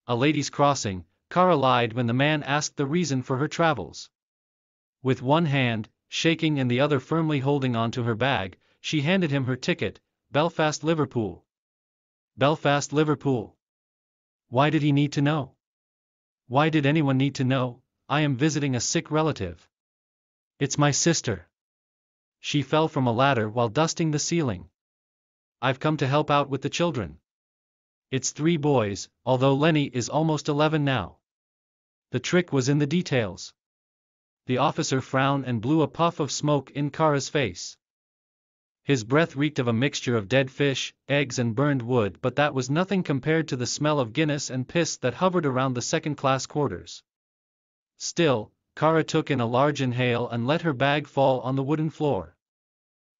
a ladies' crossing, Cara lied when the man asked the reason for her travels. With one hand, shaking and the other firmly holding on to her bag, she handed him her ticket, Belfast, Liverpool. Belfast, Liverpool. Why did he need to know? Why did anyone need to know? I am visiting a sick relative. It's my sister. She fell from a ladder while dusting the ceiling. I've come to help out with the children. It's 3 boys, although Lenny is almost 11 now. The trick was in the details. The officer frowned and blew a puff of smoke in Cara's face. His breath reeked of a mixture of dead fish, eggs and burned wood, but that was nothing compared to the smell of Guinness and piss that hovered around the second-class quarters. Still, Cara took in a large inhale and let her bag fall on the wooden floor.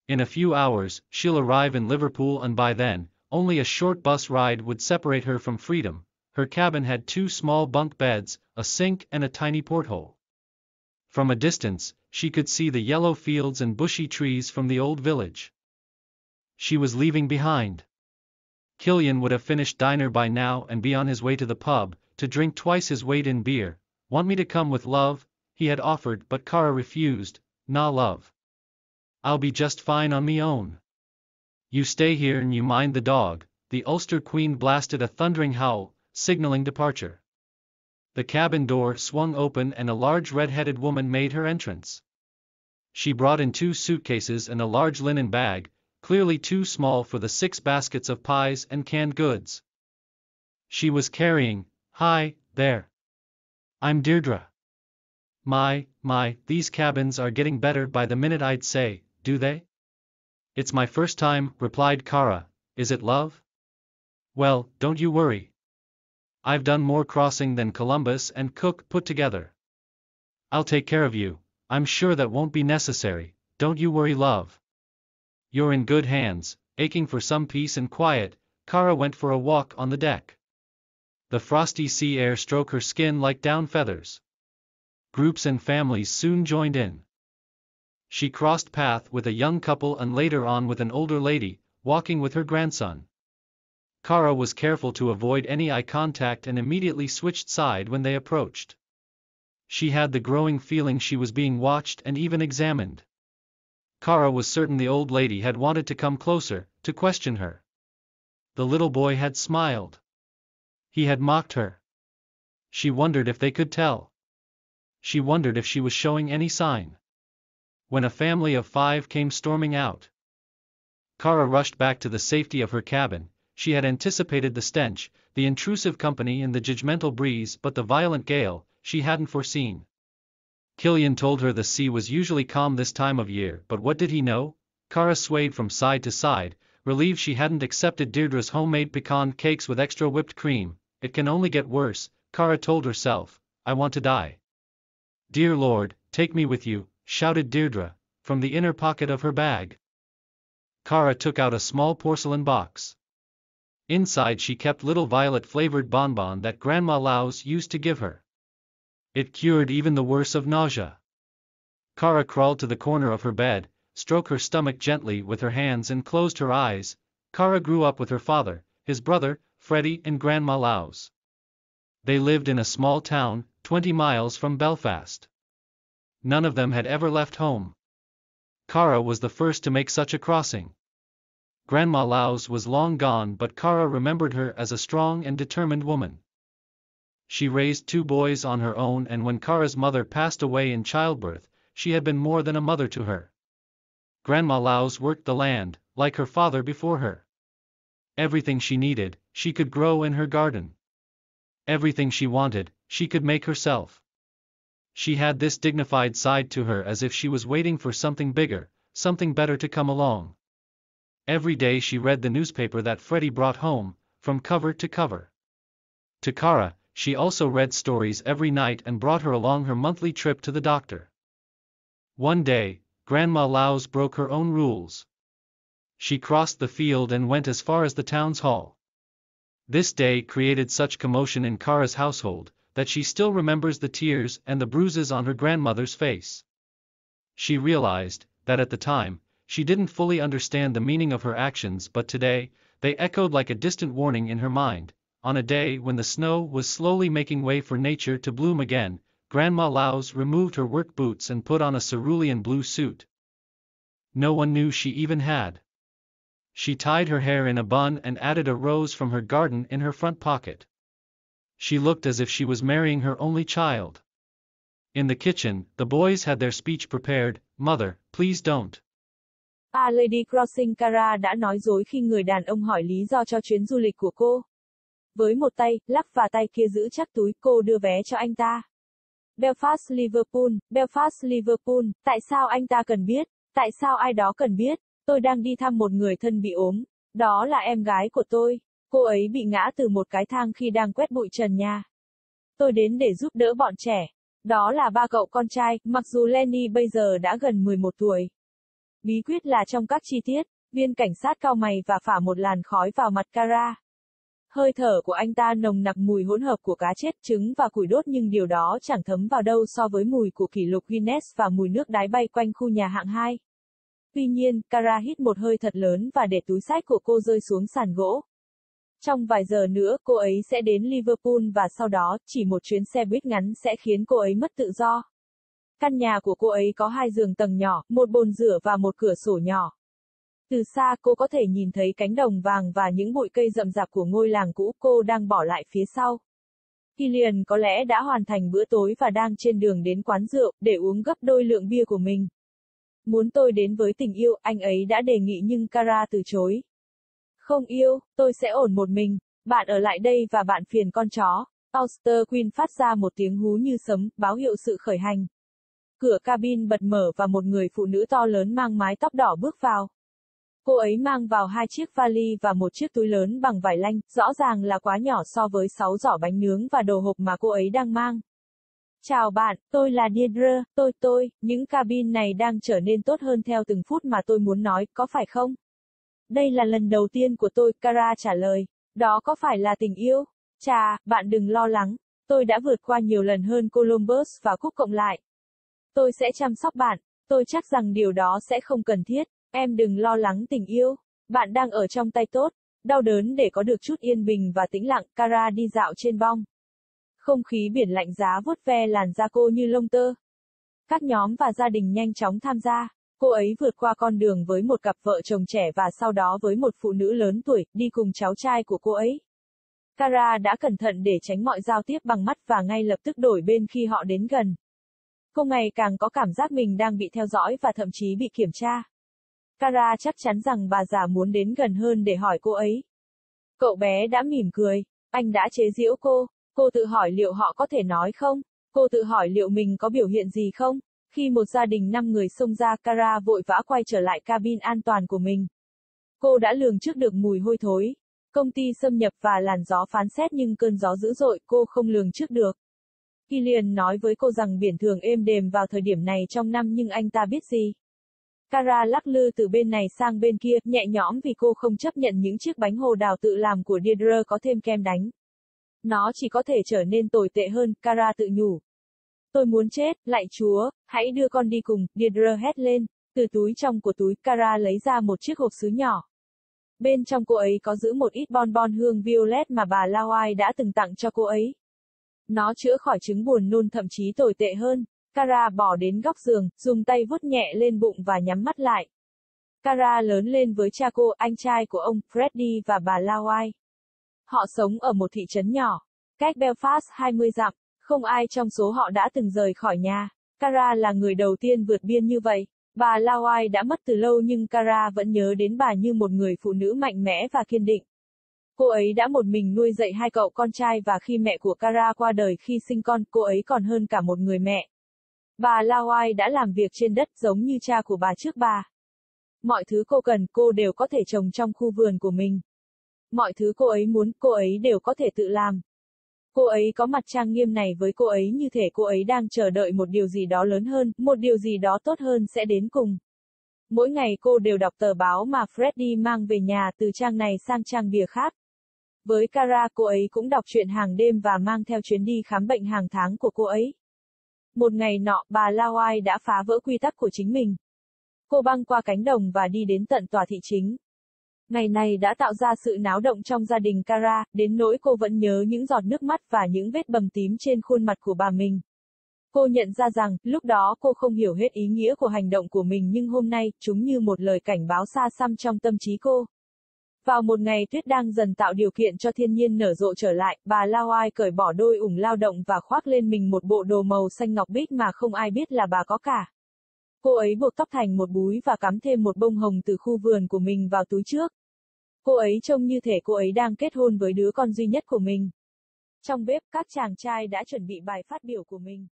In a few hours, she'll arrive in Liverpool, and by then, only a short bus ride would separate her from freedom. Her cabin had 2 small bunk beds, a sink and a tiny porthole. From a distance, she could see the yellow fields and bushy trees from the old village she was leaving behind. Killian would have finished dinner by now and be on his way to the pub, to drink twice his weight in beer. Want me to come with, love? He had offered, but Cara refused. Nah, love. I'll be just fine on me own. You stay here and you mind the dog. The Ulster Queen blasted a thundering howl, signaling departure. The cabin door swung open and a large red-headed woman made her entrance. She brought in 2 suitcases and a large linen bag, clearly too small for the 6 baskets of pies and canned goods she was carrying. Hi, there. I'm Deirdre. My, these cabins are getting better by the minute, I'd say, do they? It's my first time, replied Cara. Is it, love? Well, don't you worry. I've done more crossing than Columbus and Cook put together. I'll take care of you. I'm sure that won't be necessary, don't you worry, love. You're in good hands. Aching for some peace and quiet, Cara went for a walk on the deck. The frosty sea air stroked her skin like down feathers. Groups and families soon joined in. She crossed path with a young couple and later on with an older lady, walking with her grandson. Cara was careful to avoid any eye contact and immediately switched side when they approached. She had the growing feeling she was being watched and even examined. Cara was certain the old lady had wanted to come closer, to question her. The little boy had smiled. He had mocked her. She wondered if they could tell. She wondered if she was showing any sign. When a family of 5 came storming out, Cara rushed back to the safety of her cabin. She had anticipated the stench, the intrusive company and the judgmental breeze, but the violent gale, she hadn't foreseen. Killian told her the sea was usually calm this time of year, but what did he know? Cara swayed from side to side, relieved she hadn't accepted Deirdre's homemade pecan cakes with extra whipped cream. It can only get worse, Cara told herself. I want to die. Dear Lord, take me with you, shouted Deirdre, from the inner pocket of her bag. Cara took out a small porcelain box. Inside she kept little violet-flavored bonbon that Grandma Laus used to give her. It cured even the worst of nausea. Cara crawled to the corner of her bed, stroked her stomach gently with her hands and closed her eyes. Cara grew up with her father, his brother, Freddie and Grandma Laus. They lived in a small town, 20 miles from Belfast. None of them had ever left home. Cara was the first to make such a crossing. Grandma Laus was long gone, but Cara remembered her as a strong and determined woman. She raised 2 boys on her own, and when Cara's mother passed away in childbirth, she had been more than a mother to her. Grandma Laus worked the land, like her father before her. Everything she needed, she could grow in her garden. Everything she wanted, she could make herself. She had this dignified side to her, as if she was waiting for something bigger, something better to come along. Every day she read the newspaper that Freddie brought home, from cover to cover. To Cara, she also read stories every night and brought her along her monthly trip to the doctor. One day, Grandma Laus broke her own rules. She crossed the field and went as far as the town's hall. This day created such commotion in Cara's household, that she still remembers the tears and the bruises on her grandmother's face. She realized that at the time, she didn't fully understand the meaning of her actions, but today, they echoed like a distant warning in her mind. on a day when the snow was slowly making way for nature to bloom again, Grandma Laos removed her work boots and put on a cerulean blue suit. No one knew she even had. She tied her hair in a bun and added a rose from her garden in her front pocket. She looked as if she was marrying her only child. In the kitchen, the boys had their speech prepared. Mother, please don't. A Lady Crossing. Cara đã nói dối khi người đàn ông hỏi lý do cho chuyến du lịch của cô. Với một tay lắc và tay kia giữ chắc túi, cô đưa vé cho anh ta. Belfast, Liverpool, Belfast, Liverpool, tại sao anh ta cần biết? Tại sao ai đó cần biết? Tôi đang đi thăm một người thân bị ốm. Đó là em gái của tôi. Cô ấy bị ngã từ một cái thang khi đang quét bụi trần nhà. Tôi đến để giúp đỡ bọn trẻ. Đó là ba cậu con trai, mặc dù Lenny bây giờ đã gần 11 tuổi. Bí quyết là trong các chi tiết. Viên cảnh sát cau mày và phả một làn khói vào mặt Cara. Hơi thở của anh ta nồng nặc mùi hỗn hợp của cá chết, trứng và củi đốt, nhưng điều đó chẳng thấm vào đâu so với mùi của kỷ lục Guinness và mùi nước đái bay quanh khu nhà hạng 2. Tuy nhiên, Cara hít một hơi thật lớn và để túi xách của cô rơi xuống sàn gỗ. Trong vài giờ nữa, cô ấy sẽ đến Liverpool và sau đó, chỉ một chuyến xe buýt ngắn sẽ khiến cô ấy mất tự do. Căn nhà của cô ấy có 2 giường tầng nhỏ, một bồn rửa và một cửa sổ nhỏ. Từ xa cô có thể nhìn thấy cánh đồng vàng và những bụi cây rậm rạp của ngôi làng cũ cô đang bỏ lại phía sau. Killian có lẽ đã hoàn thành bữa tối và đang trên đường đến quán rượu để uống gấp đôi lượng bia của mình. Muốn tôi đến với tình yêu, anh ấy đã đề nghị nhưng Cara từ chối. Không yêu, tôi sẽ ổn một mình, bạn ở lại đây và bạn phiền con chó. Ulster Queen phát ra một tiếng hú như sấm, báo hiệu sự khởi hành. Cửa cabin bật mở và một người phụ nữ to lớn mang mái tóc đỏ bước vào. Cô ấy mang vào 2 chiếc vali và một chiếc túi lớn bằng vải lanh, rõ ràng là quá nhỏ so với 6 giỏ bánh nướng và đồ hộp mà cô ấy đang mang. Chào bạn, tôi là Deirdre, những cabin này đang trở nên tốt hơn theo từng phút mà tôi muốn nói, có phải không? Đây là lần đầu tiên của tôi, Cara trả lời. Đó có phải là tình yêu? Chà, bạn đừng lo lắng. Tôi đã vượt qua nhiều lần hơn Columbus và Cook cộng lại. Tôi sẽ chăm sóc bạn. Tôi chắc rằng điều đó sẽ không cần thiết. Em đừng lo lắng tình yêu. Bạn đang ở trong tay tốt. Đau đớn để có được chút yên bình và tĩnh lặng, Cara đi dạo trên bong. Không khí biển lạnh giá vuốt ve làn da cô như lông tơ. Các nhóm và gia đình nhanh chóng tham gia. Cô ấy vượt qua con đường với một cặp vợ chồng trẻ và sau đó với một phụ nữ lớn tuổi, đi cùng cháu trai của cô ấy. Cara đã cẩn thận để tránh mọi giao tiếp bằng mắt và ngay lập tức đổi bên khi họ đến gần. Cô ngày càng có cảm giác mình đang bị theo dõi và thậm chí bị kiểm tra. Cara chắc chắn rằng bà già muốn đến gần hơn để hỏi cô ấy. Cậu bé đã mỉm cười. Anh đã chế giễu cô. Cô tự hỏi liệu họ có thể nói không? Cô tự hỏi liệu mình có biểu hiện gì không? Khi một gia đình 5 người xông ra, Cara vội vã quay trở lại cabin an toàn của mình. Cô đã lường trước được mùi hôi thối, công ty xâm nhập và làn gió phán xét, nhưng cơn gió dữ dội cô không lường trước được. Killian nói với cô rằng biển thường êm đềm vào thời điểm này trong năm, nhưng anh ta biết gì? Cara lắc lư từ bên này sang bên kia, nhẹ nhõm vì cô không chấp nhận những chiếc bánh hồ đào tự làm của Deirdre có thêm kem đánh. Nó chỉ có thể trở nên tồi tệ hơn, Cara tự nhủ. Tôi muốn chết, lạy Chúa, hãy đưa con đi cùng, Deirdre hét lên. Từ túi trong của túi, Cara lấy ra một chiếc hộp sứ nhỏ. Bên trong cô ấy có giữ một ít bonbon hương violet mà bà Lawai đã từng tặng cho cô ấy. Nó chữa khỏi chứng buồn nôn, thậm chí tồi tệ hơn. Cara bỏ đến góc giường, dùng tay vuốt nhẹ lên bụng và nhắm mắt lại. Cara lớn lên với cha cô, anh trai của ông, Freddie và bà Lawai. Họ sống ở một thị trấn nhỏ, cách Belfast 20 dặm. Không ai trong số họ đã từng rời khỏi nhà. Cara là người đầu tiên vượt biên như vậy. Bà Lawai đã mất từ lâu nhưng Cara vẫn nhớ đến bà như một người phụ nữ mạnh mẽ và kiên định. Cô ấy đã một mình nuôi dạy 2 cậu con trai và khi mẹ của Cara qua đời khi sinh con, cô ấy còn hơn cả một người mẹ. Bà Lawai đã làm việc trên đất giống như cha của bà trước bà. Mọi thứ cô cần, cô đều có thể trồng trong khu vườn của mình. Mọi thứ cô ấy muốn, cô ấy đều có thể tự làm. Cô ấy có mặt trang nghiêm này với cô ấy như thể cô ấy đang chờ đợi một điều gì đó lớn hơn, một điều gì đó tốt hơn sẽ đến cùng. Mỗi ngày cô đều đọc tờ báo mà Freddie mang về nhà từ trang này sang trang bìa khác. Với Cara, cô ấy cũng đọc truyện hàng đêm và mang theo chuyến đi khám bệnh hàng tháng của cô ấy. Một ngày nọ, bà Lawai đã phá vỡ quy tắc của chính mình. Cô băng qua cánh đồng và đi đến tận tòa thị chính. Ngày này đã tạo ra sự náo động trong gia đình Cara, đến nỗi cô vẫn nhớ những giọt nước mắt và những vết bầm tím trên khuôn mặt của bà mình. Cô nhận ra rằng, lúc đó cô không hiểu hết ý nghĩa của hành động của mình nhưng hôm nay, chúng như một lời cảnh báo xa xăm trong tâm trí cô. Vào một ngày tuyết đang dần tạo điều kiện cho thiên nhiên nở rộ trở lại, bà Lao Ai cởi bỏ đôi ủng lao động và khoác lên mình một bộ đồ màu xanh ngọc bích mà không ai biết là bà có cả. Cô ấy buộc tóc thành một búi và cắm thêm một bông hồng từ khu vườn của mình vào túi trước. Cô ấy trông như thể cô ấy đang kết hôn với đứa con duy nhất của mình. Trong bếp, các chàng trai đã chuẩn bị bài phát biểu của mình.